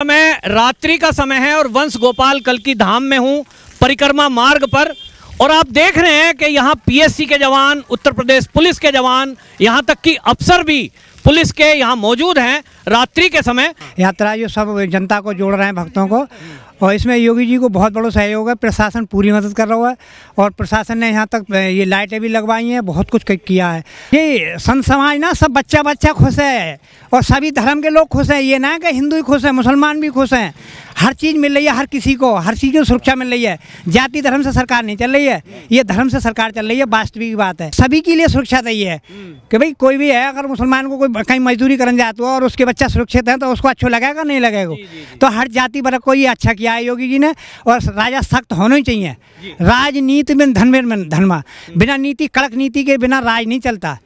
मैं रात्रि का समय है और वंश गोपाल कल्की धाम में हूं, परिक्रमा मार्ग पर। और आप देख रहे हैं कि यहाँ पीएससी के जवान, उत्तर प्रदेश पुलिस के जवान, यहाँ तक कि अफसर भी पुलिस के यहाँ मौजूद हैं रात्रि के समय। यात्रा जो सब जनता को जोड़ रहे हैं, भक्तों को, और इसमें योगी जी को बहुत बड़ा सहयोग है। प्रशासन पूरी मदद कर रहा है और प्रशासन ने यहाँ तक ये लाइटें भी लगवाई हैं, बहुत कुछ किया है। ये संत समाज ना सब बच्चा खुश है और सभी धर्म के लोग खुश हैं। ये ना कि हिंदू ही खुश है, मुसलमान भी खुश हैं। हर चीज़ मिल रही है, हर किसी को हर चीज़ की सुरक्षा मिल रही है। जाति धर्म से सरकार नहीं चल रही है, ये धर्म से सरकार चल रही है। वास्तविक बात है, सभी के लिए सुरक्षा चाहिए है कि भाई कोई भी है, अगर मुसलमान को कोई कहीं मजदूरी करने जाता हो और उसके बच्चा सुरक्षित है तो उसको अच्छा लगेगा, नहीं लगेगा। तो हर जाति वर्ग को ये अच्छा किया है योगी जी ने। और राजा सख्त होना ही चाहिए। राजनीति में धर्म, बिना नीति, कड़क नीति के बिना राज नहीं चलता।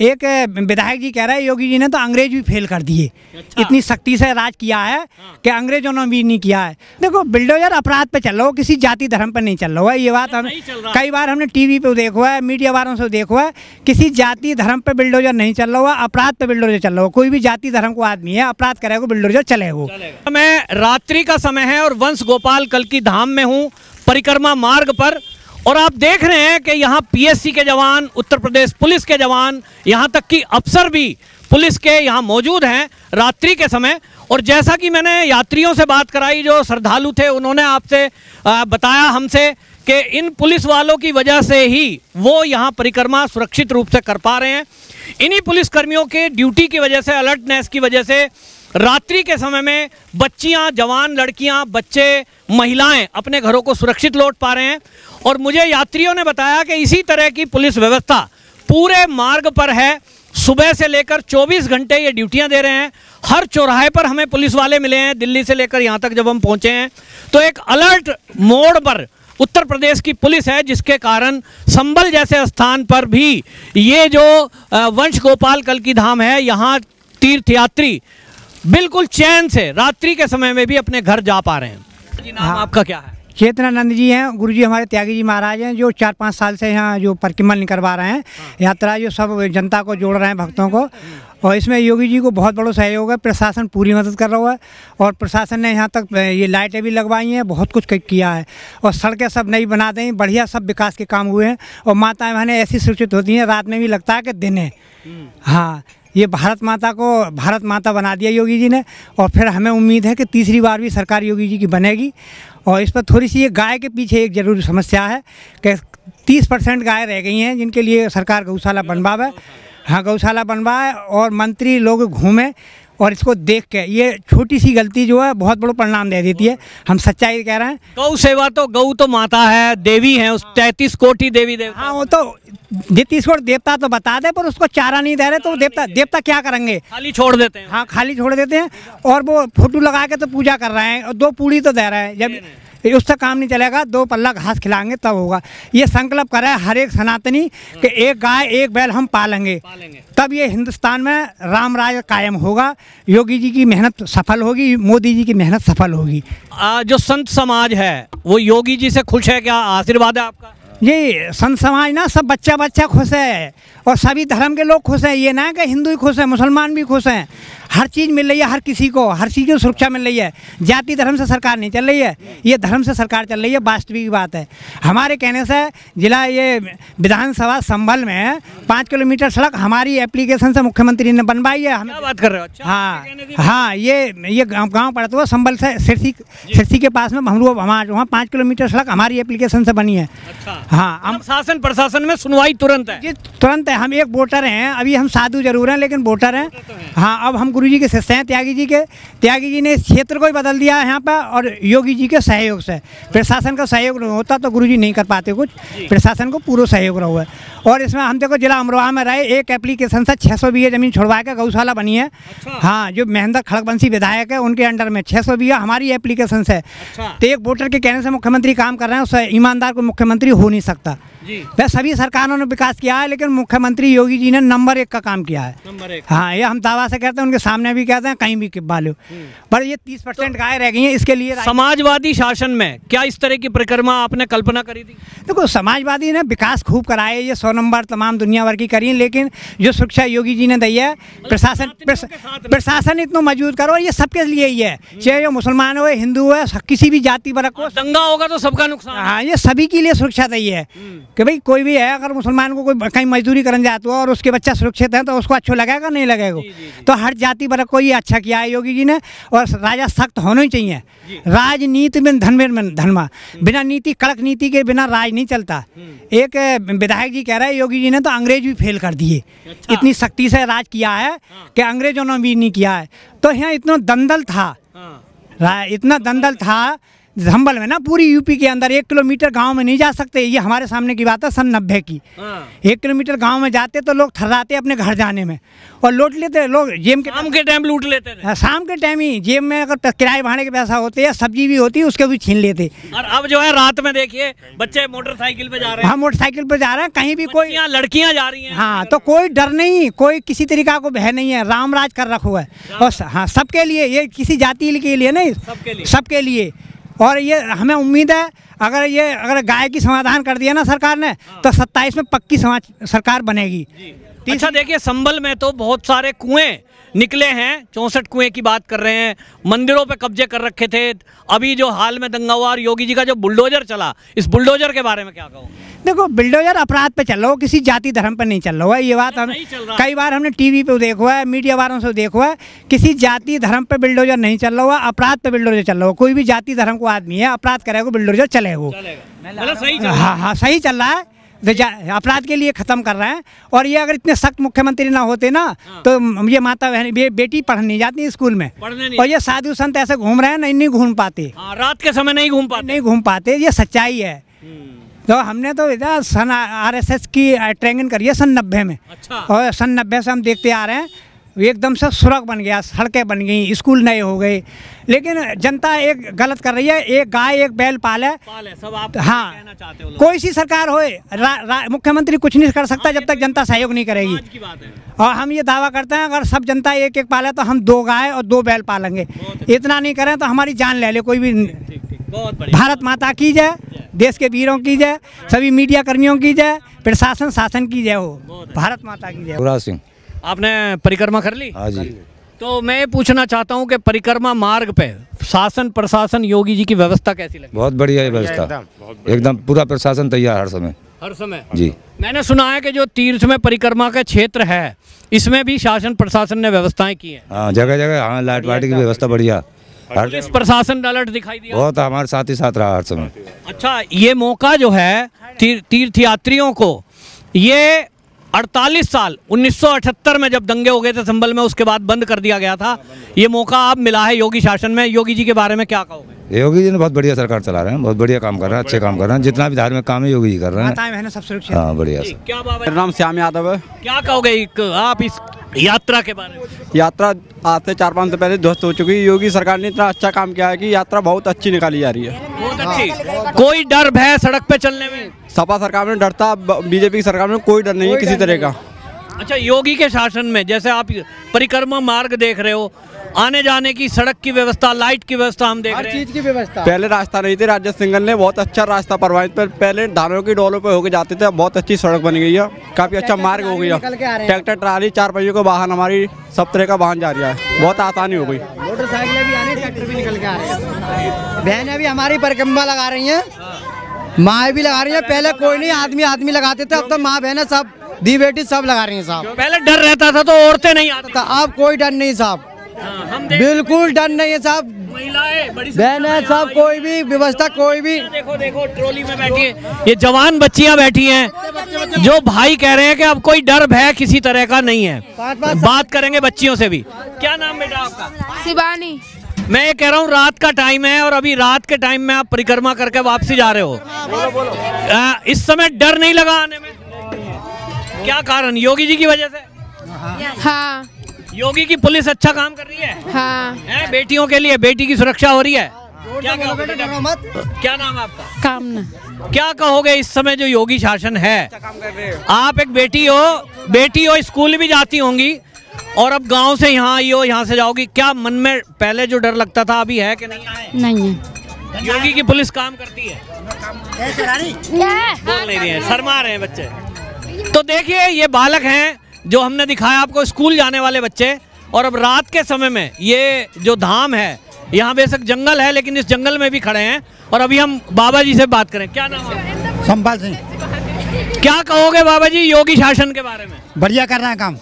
एक विधायक जी कह रहे हैं योगी जी ने तो अंग्रेज भी फेल कर दिए। इतनी सख्ती से राज किया है कि अंग्रेजों ने भी नहीं किया है। देखो, बिल्डोजर अपराध पे चल रहा हो, किसी जाति धर्म पर नहीं चल रहा है। ये बात हम कई बार हमने टीवी पे देखा है, मीडिया वालों से देखा है। किसी जाति धर्म पे बिल्डोजर नहीं चल रहा है, अपराध पे बिल्डोजर चल रहा हो। कोई भी जाति धर्म को आदमी है, अपराध करेगा बिल्डोजर चलेगा। मैं रात्रि का समय है और वंश गोपाल कल्की धाम में हूँ, परिक्रमा मार्ग पर। और आप देख रहे हैं कि यहाँ पीएससी के जवान, उत्तर प्रदेश पुलिस के जवान, यहाँ तक कि अफसर भी पुलिस के यहाँ मौजूद हैं रात्रि के समय। और जैसा कि मैंने यात्रियों से बात कराई, जो श्रद्धालु थे, उन्होंने आपसे बताया हमसे कि इन पुलिस वालों की वजह से ही वो यहाँ परिक्रमा सुरक्षित रूप से कर पा रहे हैं। इन्हीं पुलिसकर्मियों के ड्यूटी की वजह से, अलर्टनेस की वजह से रात्रि के समय में बच्चियां, जवान लड़कियां, बच्चे, महिलाएं अपने घरों को सुरक्षित लौट पा रहे हैं। और मुझे यात्रियों ने बताया कि इसी तरह की पुलिस व्यवस्था पूरे मार्ग पर है। सुबह से लेकर 24 घंटे ये ड्यूटियां दे रहे हैं। हर चौराहे पर हमें पुलिस वाले मिले हैं, दिल्ली से लेकर यहाँ तक जब हम पहुँचे हैं तो एक अलर्ट मोड पर उत्तर प्रदेश की पुलिस है, जिसके कारण संभल जैसे स्थान पर भी ये जो वंश गोपाल कल्की धाम है, यहाँ तीर्थयात्री बिल्कुल चैन से रात्रि के समय में भी अपने घर जा पा रहे हैं। जी, नाम आपका क्या है? चेतनानंद जी हैं, गुरु जी हमारे त्यागी जी महाराज हैं, जो 4-5 साल से यहाँ जो परिक्रमा करवा रहे हैं। यात्रा जो सब जनता को जोड़ रहे हैं, भक्तों को, और इसमें योगी जी को बहुत बड़ा सहयोग है। प्रशासन पूरी मदद कर रहा है और प्रशासन ने यहाँ तक ये लाइटें भी लगवाई हैं, बहुत कुछ किया है। और सड़कें सब नई बना दी, बढ़िया सब विकास के काम हुए हैं। और माताएं बहनें ऐसी सुरक्षित होती हैं, रात में भी लगता है कि दिन है। हाँ, ये भारत माता को भारत माता बना दिया योगी जी ने। और फिर हमें उम्मीद है कि तीसरी बार भी सरकार योगी जी की बनेगी। और इस पर थोड़ी सी ये गाय के पीछे एक ज़रूरी समस्या है कि 30% गाय रह गई हैं, जिनके लिए सरकार गौशाला बनवावे। हाँ, गौशाला बनवाए और मंत्री लोग घूमें और इसको देख के ये छोटी सी गलती जो है बहुत बड़ा परिणाम दे देती है। हम सच्चाई कह रहे हैं। गौ सेवा तो, गौ तो माता है, देवी है, उस 33 कोटि देवी देवता। हाँ, वो तो 33 कोटि देवता तो बता दे, पर उसको चारा नहीं दे रहे तो देवता क्या करेंगे? खाली छोड़ देते हैं। हाँ, खाली छोड़ देते हैं। और वो फोटो लगा के तो पूजा कर रहे हैं और 2 पूड़ी तो दे रहे हैं। जब उससे काम नहीं चलेगा, 2 पल्ला घास खिलाएंगे तब होगा। ये संकल्प करे हर एक सनातनी कि एक गाय एक बैल हम पालेंगे, तब ये हिंदुस्तान में राम राज कायम होगा। योगी जी की मेहनत सफल होगी, मोदी जी की मेहनत सफल होगी। जो संत समाज है वो योगी जी से खुश है, क्या आशीर्वाद है आपका? ये संत समाज ना सब बच्चा खुश है और सभी धर्म के लोग खुश हैं। ये ना कि हिंदू ही खुश है, मुसलमान भी खुश हैं। हर चीज़ मिल रही है, हर किसी को हर चीज़ की सुरक्षा मिल रही है। जाति धर्म से सरकार नहीं चल रही है, ये धर्म से सरकार चल रही है। वास्तविक बात है। हमारे कहने से जिला ये विधानसभा संभल में 5 किलोमीटर सड़क हमारी एप्लीकेशन से मुख्यमंत्री ने बनवाई है। हम क्या बात कर रहे हो? अच्छा, हाँ, ये गाँव पड़ता है संभल से सिरसी के पास में। हम लोग वहाँ 5 किलोमीटर सड़क हमारी एप्लीकेशन से बनी है। हाँ, हम शासन प्रशासन में सुनवाई तुरंत है? जी, तुरंत है। हम एक वोटर हैं, अभी हम साधु जरूर हैं लेकिन वोटर हैं। हाँ, अब हम गुरु जी के शिष्य हैं, त्यागी जी ने इस क्षेत्र को ही बदल दिया है यहाँ पर। और योगी जी के सहयोग से, प्रशासन का सहयोग नहीं होता तो गुरु जी नहीं कर पाते कुछ। प्रशासन को पूरा सहयोग रहा हुआ है। और इसमें हम देखो जिला अमरोहा में रहे, एक एप्लीकेशन से 600 बीघा जमीन छुड़वा के गौशाला बनी है। हाँ, जो महेंद्र खड़गवंशी विधायक है उनके अंडर में 600 बीघा हमारी एप्लीकेशन से। तो एक वोटर के कहने से मुख्यमंत्री काम कर रहे हैं, उससे ईमानदार को मुख्यमंत्री हो नहीं सकता। वह सभी सरकारों ने विकास किया है, लेकिन मुख्यमंत्री योगी जी ने नंबर 1 का काम किया है। हाँ, ये हम दावा से कहते हैं। उनके सामने भी कहते हैं कहीं भी किब्बा लो, पर ये 30% गाय रह गई हैं। इसके लिए समाजवादी शासन में क्या इस तरह की परिक्रमा आपने कल्पना करी थी? देखो, समाजवादी ने विकास खूब कराए, ये 100 नंबर तमाम दुनिया भर की करी, लेकिन जो सुरक्षा योगी जी ने दी है, प्रशासन इतना मजबूत करो, ये सबके लिए ही है, चाहे मुसलमान हो, हिंदू हो, किसी भी जाति वर्ग को। दंगा होगा तो सबका नुकसान। हाँ, ये सभी के लिए सुरक्षा दी है कि भाई कोई भी है, अगर मुसलमान को कोई कहीं मजदूरी करने जाता हो और उसके बच्चा सुरक्षित है तो उसको अच्छा लगेगा, नहीं लगेगा? तो हर जाति वर्ग को ये अच्छा किया है योगी जी ने। और राजा सख्त होना ही चाहिए, राजनीति में धनमा, बिना नीति, कड़क नीति के बिना राज नहीं चलता। एक विधायक जी कह रहे हैं योगी जी ने तो अंग्रेज भी फेल कर दिए, इतनी सख्ती से राज किया है कि अंग्रेजों ने भी नहीं किया है। तो यहाँ इतना दंदल था, इतना दंदल था संभल में ना, पूरी यूपी के अंदर 1 किलोमीटर गांव में नहीं जा सकते। ये हमारे सामने की बात है, सन 90 की। 1 किलोमीटर गांव में जाते तो लोग थर्राते अपने घर जाने में, और लूट लेते लोग जेब के, शाम के टाइम लूट लेते थे। शाम के टाइम ही जेब में अगर किराए भाड़े के पैसा होते या सब्जी भी होती उसके भी छीन लेते। और अब जो है रात में देखिए बच्चे मोटरसाइकिल पे जा रहे हैं। हाँ, मोटरसाइकिल पे जा रहे हैं, कहीं भी कोई लड़कियां जा रही हैं। हाँ, तो कोई डर नहीं, कोई किसी तरीका को भय नहीं है, राम राज कर रखा हुआ है। और हाँ, सबके लिए, ये किसी जाति के लिए नहीं, सबके लिए। और ये हमें उम्मीद है अगर गाय की समाधान कर दिया ना सरकार ने, तो 27 में पक्की सरकार बनेगी। अच्छा, देखिए संभल में तो बहुत सारे कुएं निकले हैं, 64 कुएं की बात कर रहे हैं, मंदिरों पे कब्जे कर रखे थे। अभी जो हाल में दंगा हुआ और योगी जी का जो बुलडोजर चला, इस बुलडोजर के बारे में क्या कहो? देखो, बुलडोजर अपराध पे चल रहा हो, किसी जाति धर्म पे नहीं चल रहा है। ये बात हम कई बार हमने टीवी पे देखा है, मीडिया वालों से देखा है, किसी जाति धर्म पे बुलडोजर नहीं चल रहा है, अपराध पे बुलडोजर चल रहा है। कोई भी जाति धर्म को आदमी है, अपराध करेगा बुलडोजर चलेगा। हाँ, सही चल रहा है, अपराध के लिए खत्म कर रहे हैं। और ये अगर इतने सख्त मुख्यमंत्री ना होते ना, तो ये माता बहन बेटी पढ़ने नहीं जाती स्कूल में, और ये साधु संत ऐसे घूम रहे हैं, नहीं घूम पाते, रात के समय नहीं घूम पाते। ये सच्चाई है। तो हमने तो इधर सन RSS की ट्रेनिंग करी है सन 90 में। अच्छा। और सन 90 से हम देखते आ रहे हैं, एकदम से सुरग बन गया, सड़कें बन गई, स्कूल नए हो गए। लेकिन जनता एक गलत कर रही है, एक गाय एक बैल पाले सब आप हाँ, कहना चाहते हो। कोई सी सरकार होए, मुख्यमंत्री कुछ नहीं कर सकता जब तक जनता सहयोग नहीं करेगी। की बात है। और हम ये दावा करते हैं, अगर सब जनता एक एक पाले तो हम 2 गाय और 2 बैल पालेंगे। इतना नहीं करें तो हमारी जान ले ले कोई भी। बहुत बढ़िया। भारत माता की जय, देश के वीरों की जय, सभी मीडिया कर्मियों की जय, प्रशासन शासन की जय हो, भारत माता की जय। युवराज सिंह। आपने परिक्रमा कर ली? हाँ जी। तो मैं पूछना चाहता हूँ कि परिक्रमा मार्ग पे शासन प्रशासन योगी जी की व्यवस्था कैसी लगी? बहुत बढ़िया है व्यवस्था, एकदम पूरा प्रशासन तैयार हर समय जी। मैंने सुना है कि जो तीर्थ में परिक्रमा का क्षेत्र है, इसमें भी शासन प्रशासन ने व्यवस्थाएं की हैं। हाँ, जगह जगह हाँ, लाइट वाइट की व्यवस्था बढ़िया, पुलिस प्रशासन अलर्ट दिखाई दिया, बहुत हमारे साथ ही साथ रहा हर समय। अच्छा, ये मौका जो है तीर्थ यात्रियों को, ये 48 साल 1978 में जब दंगे हो गए थे संभल में, उसके बाद बंद कर दिया गया था, ये मौका अब मिला है योगी शासन में। योगी जी के बारे में क्या कहोगे? योगी जी ने बहुत बढ़िया सरकार चला रहे हैं, बहुत बढ़िया काम कर रहे हैं, अच्छे काम कर रहे हैं, जितना भी धार्मिक काम है योगी जी कर रहे हैं। सब सुरक्षित। हाँ, बढ़िया। क्या बाबा? मेरा नाम श्याम यादव है। क्या कहोगे आप इस यात्रा के बारे में? यात्रा आज से 4-5 दिन पहले ध्वस्त हो चुकी है। योगी सरकार ने इतना अच्छा काम किया है कि यात्रा बहुत अच्छी निकाली जा रही है, बहुत अच्छी। कोई डर भय सड़क पे चलने में? सपा सरकार में डरता, बीजेपी की सरकार में कोई डर नहीं है किसी तरह का। अच्छा, योगी के शासन में जैसे आप परिक्रमा मार्ग देख रहे हो, आने जाने की सड़क की व्यवस्था, लाइट की व्यवस्था हम देख रहे हैं, हर चीज की व्यवस्था। पहले रास्ता नहीं थे, राज्य सिंगल ने बहुत अच्छा रास्ता प्रवाहित, पहले धानों की डोलों पे होके जाते थे, बहुत अच्छी सड़क बन गई है, काफी अच्छा मार्ग हो गया। ट्रैक्टर ट्राली 4 पहियों का वाहन, हमारी सब तरह का वाहन जा रहा है, बहुत आसानी हो गई। मोटरसाइकिलें भी आ रही, ट्रैक्टर भी निकल के आ रहे हैं, बहनें भी हमारी परिक्रमा लगा रही हैं, माँ भी लगा रही हैं। पहले कोई नहीं, आदमी लगाते थे, अब तो माँ बहनें सब दी बेटी सब लगा रही हैं साहब। पहले डर रहता था तो औरतें नहीं आती, अब कोई डर नहीं साहब, बिल्कुल डर नहीं है साहब। महिलाएं बहनें सब, कोई भी व्यवस्था, कोई भी। देखो ट्रॉली में बैठी है, ये जवान बच्चियां बैठी हैं, जो भाई कह रहे हैं कि अब कोई डर भय किसी तरह का नहीं है। बात करेंगे बच्चियों से भी। क्या नाम बेटा आपका? शिवानी। मैं ये कह रहा हूँ, रात का टाइम है और अभी रात के टाइम में आप परिक्रमा करके वापसी जा रहे हो, इस समय डर नहीं लगा आने में? क्या कारण? योगी जी की वजह से? हाँ। योगी की पुलिस अच्छा काम कर रही है? हाँ। है, बेटियों के लिए, बेटी की सुरक्षा हो रही है। क्या क्या नाम है आपका? कामना। क्या कहोगे इस समय जो योगी शासन है? आप एक बेटी हो, स्कूल भी जाती होंगी, और अब गांव से यहाँ आई हो, यहाँ से जाओगी, क्या मन में पहले जो डर लगता था अभी है कि नहीं है? नहीं है। योगी की पुलिस काम करती है? बोल नहीं रही है, शर्मा रहे हैं बच्चे। तो देखिए ये बालक हैं जो हमने दिखाया आपको, स्कूल जाने वाले बच्चे, और अब रात के समय में ये जो धाम है, यहाँ बेशक जंगल है लेकिन इस जंगल में भी खड़े हैं। और अभी हम बाबा जी से बात करें। क्या नाम है? संपाल सिंह। क्या कहोगे बाबा जी योगी शासन के बारे में? बढ़िया कर रहे हैं काम।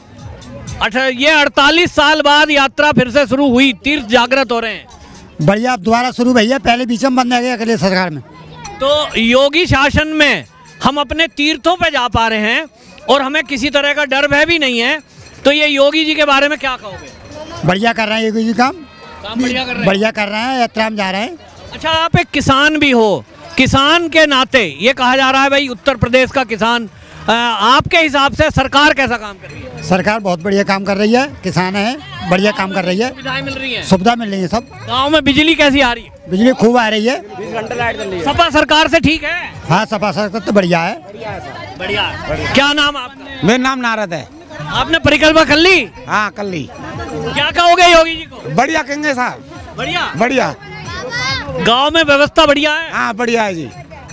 अच्छा, ये 48 साल बाद यात्रा फिर से शुरू हुई, तीर्थ जागृत हो रहे हैं। बढ़िया, दोबारा शुरू भैया, पहले बीच में बंद गया अगले सरकार में। तो योगी शासन में हम अपने तीर्थों पे जा पा रहे हैं और हमें किसी तरह का डर भय भी नहीं है, तो ये योगी जी के बारे में क्या कहोगे? बढ़िया कर रहे हैं योगी जी काम बढ़िया कर रहे हैं। बढ़िया कर रहे हैं, यात्रा में जा रहे हैं। अच्छा, आप एक किसान भी हो, किसान के नाते ये कहा जा रहा है भाई उत्तर प्रदेश का किसान, आपके हिसाब से सरकार कैसा काम कर रही है? सरकार बहुत बढ़िया काम कर रही है, किसान है, बढ़िया काम कर रही है, सुविधाएं मिल रही हैं, सुविधा मिल रही है सब। गाँव में बिजली कैसी आ रही है? बिजली खूब आ रही है। 20 घंटे लाइट चल रही है। सपा सरकार से ठीक है? हाँ, सपा सरकार तो बढ़िया है। बढ़िया। क्या नाम आपने? मेरा नाम नारद है। आपने परिक्रमा कर ली? हाँ, कर ली। क्या कहोगे योगी जी को? बढ़िया कहेंगे साहब, बढ़िया। बढ़िया। गांव में व्यवस्था बढ़िया है? हाँ, बढ़िया है जी।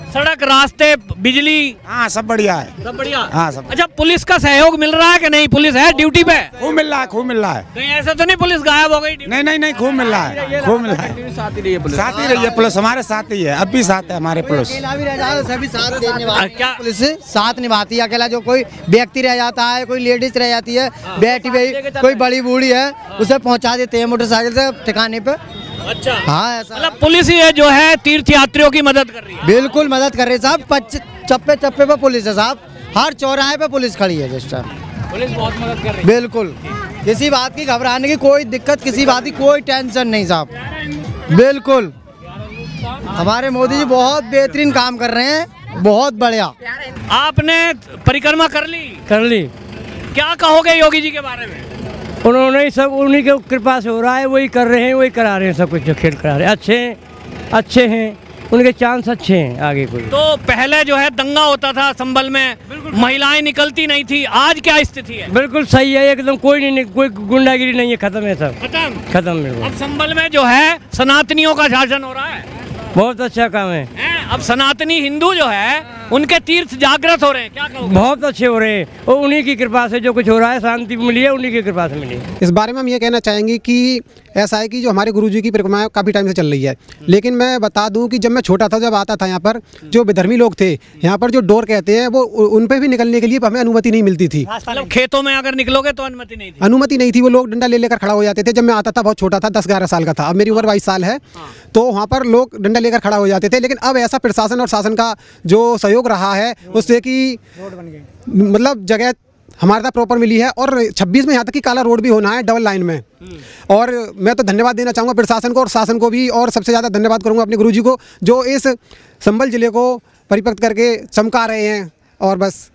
सड़क, रास्ते, बिजली, हाँ, सब बढ़िया है। सब बढ़िया। हाँ, सब। अच्छा, पुलिस का सहयोग मिल रहा है कि नहीं? पुलिस है ड्यूटी पे? खूब मिल रहा है, खूब मिल रहा है। कहीं ऐसा तो नहीं पुलिस गायब हो गई? नहीं नहीं नहीं, खूब मिल रहा है, खूब मिल रहा है। साथ ही रही है पुलिस। साथ ही रही है पुलिस, हमारे साथ ही है, अब भी साथ है हमारे पुलिस। अकेला भी रह जाए सभी साथ देने वाले क्या? पुलिस साथ निभाती है। अकेला जो कोई व्यक्ति रह जाता है, कोई लेडीज रह जाती है, बैठी हुई, कोई बड़ी बूढ़ी है, उसे पहुंचा देते हैं मोटरसाइकिल से ठिकाने पे। अच्छा, हाँ, ऐसा मतलब पुलिस ही है जो है तीर्थ यात्रियों की मदद कर रही है? बिल्कुल मदद कर रहे हैं साहब। चप्पे चप्पे पे पुलिस है साहब, हर चौराहे पे पुलिस खड़ी है जिस टाइम। पुलिस बहुत मदद कर रही है। बिल्कुल, किसी बात की घबराने की कोई दिक्कत, किसी बात की कोई टेंशन नहीं साहब। बिल्कुल, हमारे मोदी जी बहुत बेहतरीन काम कर रहे हैं, बहुत बढ़िया। आपने परिक्रमा कर ली? कर ली। क्या कहोगे योगी जी के बारे में? उन्होंने ही सब, उन्हीं के कृपा से हो रहा है, वही कर रहे हैं, वही करा रहे हैं, सब कुछ जो खेल करा रहे हैं। अच्छे हैं, उनके चांस अच्छे हैं आगे कोई। तो पहले जो है दंगा होता था संभल में, महिलाएं निकलती नहीं थी, आज क्या स्थिति है? बिल्कुल सही है, एकदम कोई नहीं, कोई गुंडागिरी नहीं है, खत्म है सब, खत्म है। अब संभल में जो है सनातनियों का शासन हो रहा है, बहुत अच्छा काम है। अब सनातनी हिंदू जो है उनके तीर्थ जागृत हो रहे हैं, क्या कहोगे? बहुत अच्छे हो रहे हैं, और उन्हीं की कृपा से जो कुछ हो रहा है, शांति मिली है, उन्हीं की कृपा से मिली है। इस बारे में हम ये कहना चाहेंगे कि ऐसा है कि जो हमारे गुरुजी की परिक्रमा काफ़ी टाइम से चल रही है, लेकिन मैं बता दूं कि जब मैं छोटा था, जब आता था यहाँ पर, जो विधर्मी लोग थे यहाँ पर, जो डोर कहते हैं, वो उन पे भी निकलने के लिए हमें अनुमति नहीं मिलती थी। मतलब खेतों में अगर निकलोगे तो अनुमति नहीं थी? अनुमति नहीं थी, वो लोग डंडा ले लेकर खड़ा हो जाते थे। जब मैं आता था बहुत छोटा था, 10-11 साल का था, अब मेरी उम्र 22 साल है, तो वहाँ पर लोग डंडा लेकर खड़ा हो जाते थे। लेकिन अब ऐसा प्रशासन और शासन का जो सहयोग रहा है उससे कि मतलब जगह हमारे साथ प्रॉपर मिली है, और 26 में यहाँ तक कि काला रोड भी होना है डबल लाइन में। और मैं तो धन्यवाद देना चाहूँगा प्रशासन को और शासन को भी, और सबसे ज़्यादा धन्यवाद करूँगा अपने गुरुजी को जो इस संभल जिले को परिपक्व करके चमका रहे हैं। और बस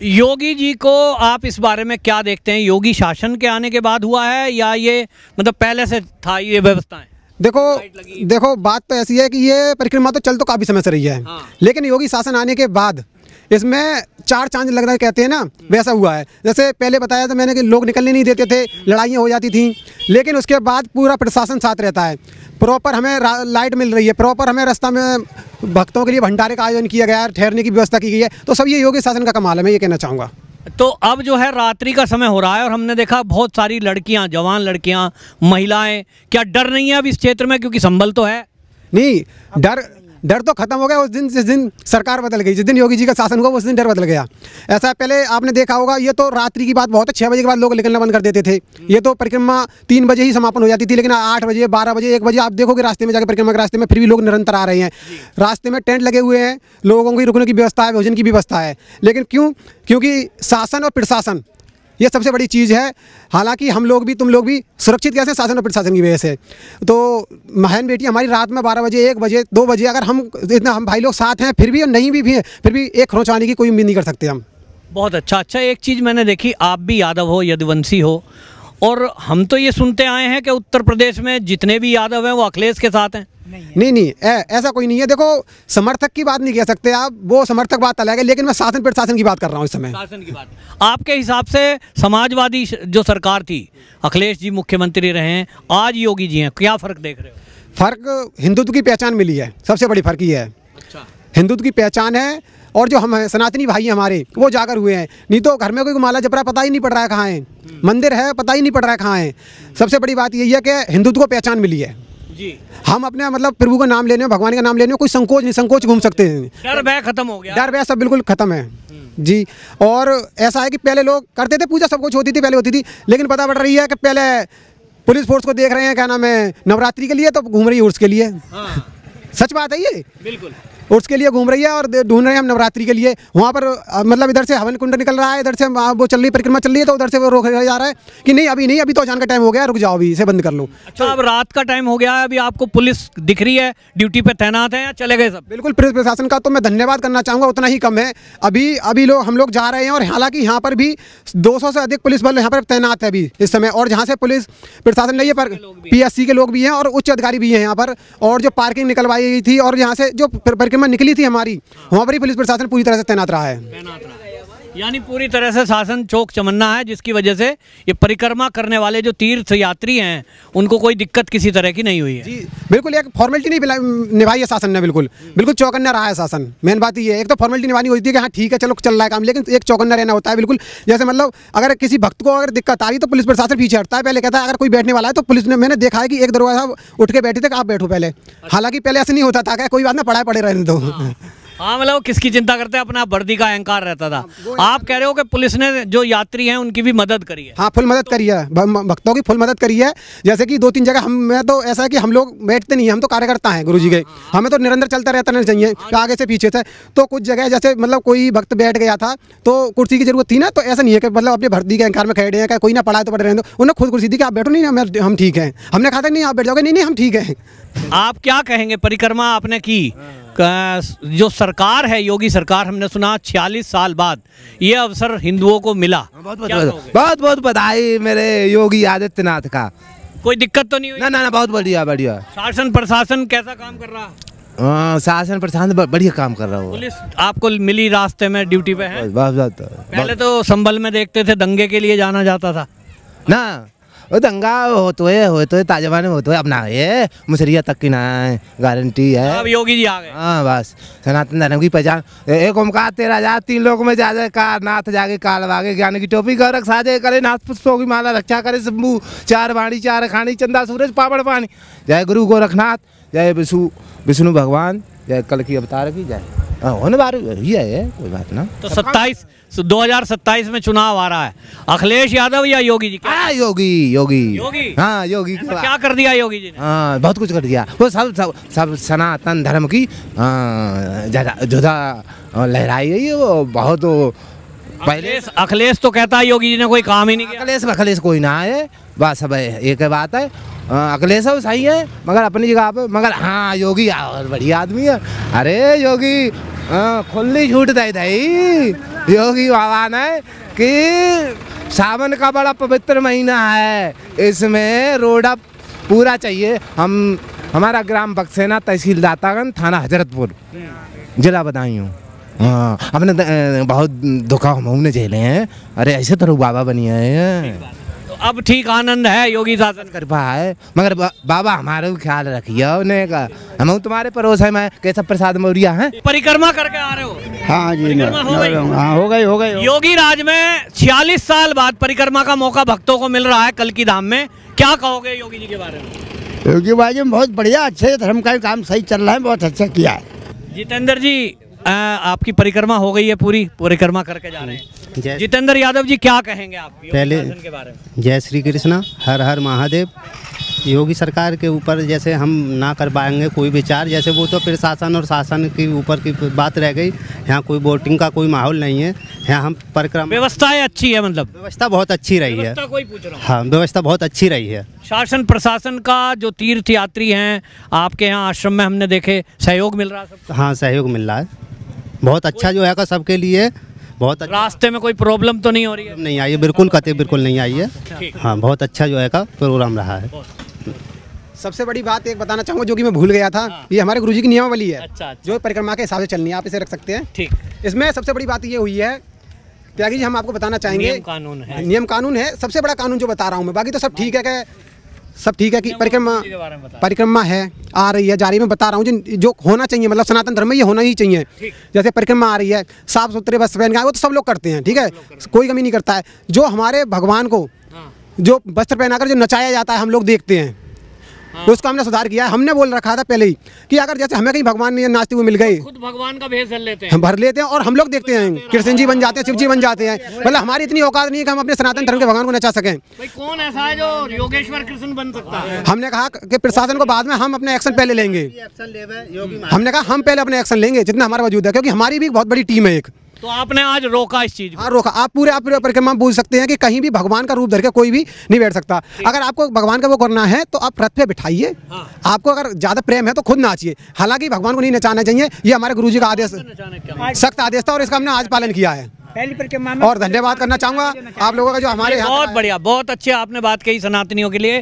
योगी जी को आप इस बारे में क्या देखते हैं? योगी शासन के आने के बाद हुआ है या ये मतलब पहले से था ये व्यवस्थाएं? देखो बात तो ऐसी है कि ये परिक्रमा तो चल तो काफ़ी समय से रही है, लेकिन योगी शासन आने के बाद इसमें 4 चांद लगना कहते हैं ना, वैसा हुआ है। जैसे पहले बताया था मैंने कि लोग निकलने नहीं देते थे, लड़ाइयाँ हो जाती थी, लेकिन उसके बाद पूरा प्रशासन साथ रहता है। प्रॉपर हमें लाइट मिल रही है, प्रॉपर हमें रास्ता में भक्तों के लिए भंडारे का आयोजन किया गया है, ठहरने की व्यवस्था की गई है। तो सब ये योगी शासन का कमाल है, मैं ये कहना चाहूँगा। तो अब जो है रात्रि का समय हो रहा है और हमने देखा बहुत सारी लड़कियां, जवान लड़कियां, महिलाएं, क्या डर नहीं है अब इस क्षेत्र में? क्योंकि संभल तो है नहीं, डर तो खत्म हो गया उस दिन, जिस दिन सरकार बदल गई, जिस दिन योगी जी का शासन हुआ उस दिन डर बदल गया। ऐसा पहले आपने देखा होगा, ये तो रात्रि की बात बहुत है, 6 बजे के बाद लोग निकलना बंद कर देते थे। ये तो परिक्रमा 3 बजे ही समापन हो जाती थी, लेकिन 8 बजे, 12 बजे, 1 बजे आप देखोगे रास्ते में जाकर परिक्रमा के रास्ते में फिर भी लोग निरंतर आ रहे हैं। रास्ते में टेंट लगे हुए हैं, लोगों की रुकने की व्यवस्था है, भोजन की भी व्यवस्था है। लेकिन क्यों? क्योंकि शासन और प्रशासन ये सबसे बड़ी चीज़ है। हालांकि हम लोग भी, तुम लोग भी सुरक्षित कैसे? शासन और प्रशासन की वजह से। तो बहन बेटी हमारी रात में 12 बजे, 1 बजे, 2 बजे, अगर हम भाई लोग साथ हैं फिर भी, नहीं भी हैं फिर भी एक खरोंच आने की कोई उम्मीद नहीं कर सकते हम। बहुत अच्छा। एक चीज़ मैंने देखी, आप भी यादव हो, यदुवंशी हो, और हम तो ये सुनते आए हैं कि उत्तर प्रदेश में जितने भी यादव हैं वो अखिलेश के साथ हैं। नहीं ऐसा कोई नहीं है। देखो, समर्थक की बात नहीं कह सकते आप, वो समर्थक बात अलग है, लेकिन मैं शासन प्रशासन की बात कर रहा हूँ इस समय। शासन की बात आपके हिसाब से समाजवादी जो सरकार थी, अखिलेश जी मुख्यमंत्री रहे हैं, आज योगी जी हैं, क्या फ़र्क देख रहे हो? फ़र्क हिंदुत्व की पहचान मिली है, सबसे बड़ी फ़र्क ये है। अच्छा, हिंदुत्व की पहचान है, और जो हम सनातनी भाई हैं हमारे, वो जाकर हुए हैं। नहीं तो घर में कोई माला जप रहा है, पता ही नहीं पड़ रहा है कहाँ है, मंदिर है पता ही नहीं पड़ रहा है कहाँ है। सबसे बड़ी बात यही है कि हिंदुत्व को पहचान मिली है जी। हम अपने मतलब प्रभु का नाम लेने, भगवान का नाम लेने में कोई संकोच नहीं, संकोच घूम सकते हैं। डर भय खत्म हो गया, डर भय सब बिल्कुल खत्म है जी। और ऐसा है कि पहले लोग करते थे पूजा, सब कुछ होती थी, पहले होती थी, लेकिन पता पड़ रही है कि पहले पुलिस फोर्स को देख रहे हैं, क्या नाम है, नवरात्रि के लिए, तो घूम रही है उर्स के लिए। सच बात है ये, बिल्कुल उर्स के लिए घूम रही है और ढूंढ रहे हैं हम नवरात्रि के लिए। वहाँ पर मतलब इधर से हवन कुंड निकल रहा है, इधर से वो चल रही परिक्रमा चल रही है, तो उधर से वो रोका जा रहा है कि नहीं अभी नहीं, अभी तो अजान का टाइम हो गया, रुक जाओ, अभी इसे बंद कर लो। अच्छा, अब रात का टाइम हो गया है, अभी आपको पुलिस दिख रही है, ड्यूटी पे तैनात है या चले गए सब? बिल्कुल, पुलिस प्रशासन का तो मैं धन्यवाद करना चाहूँगा, उतना ही कम है। अभी हम लोग जा रहे हैं, और हालांकि यहाँ पर भी 200 से अधिक पुलिस बल यहाँ पर तैनात है अभी इस समय। और जहाँ से पुलिस प्रशासन नहीं है, पर PSC के लोग भी हैं और उच्च अधिकारी भी हैं यहाँ पर। और जो पार्किंग निकलवाई गई थी और यहाँ से जो परिक्रमा निकली थी हमारी, वहाँ पर ही पुलिस प्रशासन पूरी तरह से तैनात रहा है। यानी पूरी तरह से शासन चौक चमन्ना है, जिसकी वजह से ये परिक्रमा करने वाले जो तीर्थ यात्री हैं उनको कोई दिक्कत किसी तरह की नहीं हुई है। जी बिल्कुल, एक फॉर्मेलिटी नहीं निभाई है शासन ने, बिल्कुल चौकन्ना रहा है शासन। मेन बात ये है, एक तो फॉर्मेलिटी निभानी होती है कि हाँ ठीक है चलो चल रहा है काम, लेकिन एक चौकन्ना रहना होता है बिल्कुल। जैसे मतलब अगर किसी भक्त को अगर दिक्कत आ रही तो पुलिस प्रशासन पीछे हटता है, पहले कहता है अगर कोई बैठने वाला है तो पुलिस ने, मैंने देखा है कि एक दरोगा साहब उठ के बैठे थे कि आप बैठो पहले। हालांकि पहले ऐसे नहीं होता था कि कोई बात ना, पड़े रहने दो। हाँ, मतलब किसकी चिंता करते हैं, अपना वर्दी का अहंकार रहता था। आप कह रहे हो कि पुलिस ने जो यात्री हैं उनकी भी मदद करी है? हाँ, फुल मदद करी है, भक्तों की फुल मदद करी है। जैसे कि 2-3 जगह मैं तो ऐसा है कि हम लोग बैठते नहीं, हम तो कार्यकर्ता हैं गुरुजी के, हमें तो निरंतर चलता रहना चाहिए आगे से पीछे से। तो कुछ जगह जैसे मतलब कोई भक्त बैठ गया था तो कुर्सी की जरूरत थी ना, तो ऐसा नहीं है कि मतलब अपने भर्ती के अहंकार में खड़े हैं, कोई ना पढ़ा तो पढ़ रहे हैं, तो उन्होंने खुद कुर्सी दी कि आप बैठो, नहीं हम ठीक हैं। हमने कहा था नहीं आप बैठ जाओगे, नहीं हम ठीक है। आप क्या कहेंगे, परिक्रमा आपने की, जो सरकार है योगी सरकार, हमने सुना 46 साल बाद ये अवसर हिंदुओं को मिला, बहुत बहुत बधाई मेरे योगी आदित्यनाथ का। कोई दिक्कत तो नहीं हुई? ना, बहुत बढ़िया। शासन प्रशासन कैसा काम कर रहा? शासन प्रशासन बढ़िया काम कर रहा हूँ। पुलिस आपको मिली रास्ते में, ड्यूटी पे है? पहले तो संभल में देखते थे दंगे के लिए जाना जाता था ना, वो दंगा हो तो है ताजबाने हो तो है, अपना ये मुसरिया तक की ना गारंटी है। अब योगी जी आ गए। हाँ, बस सनातन धर्म की पहचान, एक ओमकार 13,000 3 लोग में जा कार नाथ जागे काल वागे, ज्ञान की टोपी गौरख साजे करे, नाथ पुष्पों की माला रक्षा करे शंभू, 4 वाणी 4 अखाणी, चंदा सूरज पापड़ पानी। जय गुरु गोरखनाथ, जय विष्णु भगवान, जय कल की अवतार की जय। होने बार ही है, कोई बात ना। तो 2027 में चुनाव आ रहा है, अखिलेश यादव या योगी जी? क्या योगी। हाँ, योगी। क्या कर दिया योगी जी ने? हाँ, बहुत कुछ कर दिया। वो सब सनातन धर्म की जुदा लहराई है, वो बहुत पहले। अखिलेश तो कहता है योगी जी ने कोई काम ही नहीं किया। अखिलेश कोई ना है, बस सब एक बात है। अखिलेश सही है मगर अपनी जगह पे, मगर हाँ योगी और बढ़िया आदमी है। अरे योगी खुली छूट दे दई योगी बाबा ने कि सावन का बड़ा पवित्र महीना है, इसमें रोड पूरा चाहिए। हमारा ग्राम बक्सेना, तहसील दातागंज, थाना हजरतपुर, जिला बदायूं। हाँ, अपने बहुत धोखा हमने झेले हैं। अरे ऐसे तो बाबा बनी है, अब ठीक आनंद है, योगी शासन कृपा है। मगर बाबा हमारे ख्याल रखिए, हम तुम्हारे पड़ोस है, मैं केशव प्रसाद मौर्य हैं। परिक्रमा करके आ रहे हो? हाँ जी, हो गई। योगी राज में 46 साल बाद परिक्रमा का मौका भक्तों को मिल रहा है कल की धाम में, क्या कहोगे योगी जी के बारे में? योगी भाई बहुत बढ़िया, अच्छे धर्म का काम सही चल रहा है, बहुत अच्छा किया है। जितेंद्र जी, आपकी परिक्रमा हो गई है, पूरी परिक्रमा करके जा रहे हैं। जितेंद्र यादव जी, क्या कहेंगे आप पहले के बारे में? जय श्री कृष्णा, हर हर महादेव। योगी सरकार के ऊपर जैसे हम ना कर पाएंगे कोई विचार, जैसे वो तो प्रशासन और शासन के ऊपर की बात रह गई। यहाँ कोई वोटिंग का कोई माहौल नहीं है, यहाँ हम परिक्रमा व्यवस्थाएं अच्छी है, मतलब व्यवस्था बहुत अच्छी रही है। कोई पूछ रहा हूं। हाँ, व्यवस्था बहुत अच्छी रही है। शासन प्रशासन का जो तीर्थ यात्री हैं आपके यहाँ आश्रम में, हमने देखे सहयोग मिल रहा है सबको? हाँ, सहयोग मिल रहा है बहुत अच्छा, जो है का सबके लिए बहुत अच्छा। रास्ते में कोई प्रॉब्लम तो नहीं हो रही है? नहीं आई है, बिल्कुल कतई बिल्कुल नहीं आई है। हाँ, बहुत अच्छा जो है का प्रोग्राम रहा है। सबसे बड़ी बात एक बताना चाहूँगा जो कि मैं भूल गया था। ये हमारे गुरुजी की नियमावली है। अच्छा। जो परिक्रमा के हिसाब से चलनी है, आप इसे रख सकते हैं। ठीक। इसमें सबसे बड़ी बात ये हुई है त्यागी जी, हम आपको बताना चाहेंगे, नियम कानून है सबसे बड़ा कानून जो बता रहा हूँ मैं। बाकी तो सब ठीक है सब ठीक है कि परिक्रमा है, आ रही है, जारी में बता रहा हूँ जो होना चाहिए, मतलब सनातन धर्म में ये होना ही चाहिए। जैसे परिक्रमा आ रही है, साफ सुथरे वस्त्र पहन के, वो तो सब लोग करते हैं, ठीक है, कोई कमी नहीं करता है। जो हमारे भगवान को जो वस्त्र पहनाकर जो नचाया जाता है हम लोग देखते हैं, उसका हमने सुधार किया है। हमने बोल रखा था पहले ही कि अगर जैसे हमें कहीं भगवान ने नाचते हुए मिल गए, खुद भगवान का भेष लेते हैं, हम भर लेते हैं और हम लोग देखते हैं, कृष्ण जी बन जाते हैं, शिव जी बन जाते हैं। मतलब हमारी इतनी औकात नहीं है कि हम अपने सनातन धर्म के भगवान को नचा सकें। भाई कौन ऐसा है जो योगेश्वर कृष्ण बन सकता है? हमने कहा कि प्रशासन को बाद में हम अपने एक्शन पहले लेंगे। हमने कहा हम पहले अपने एक्शन लेंगे जितना हमारा वजूद है, क्योंकि हमारी भी बहुत बड़ी टीम है एक। तो आपने आज रोका इस चीज? हाँ, रोका। आप पूरे परिक्रमा में पूछ सकते हैं कि कहीं भी भगवान का रूप धर के कोई भी नहीं बैठ सकता। अगर आपको भगवान का वो करना है तो आप रथ पे बिठाइए। आपको अगर ज्यादा प्रेम है तो खुद नाचिए। हालांकि भगवान को नहीं नचाना चाहिए, ये हमारे गुरुजी का आदेश, सख्त आदेश था और इसका हमने आज पालन किया है। पहली परिक्रमा में और धन्यवाद करना चाहूंगा आप लोगों का जो हमारे बहुत बढ़िया, बहुत अच्छे आपने बात कही सनातनियों के लिए।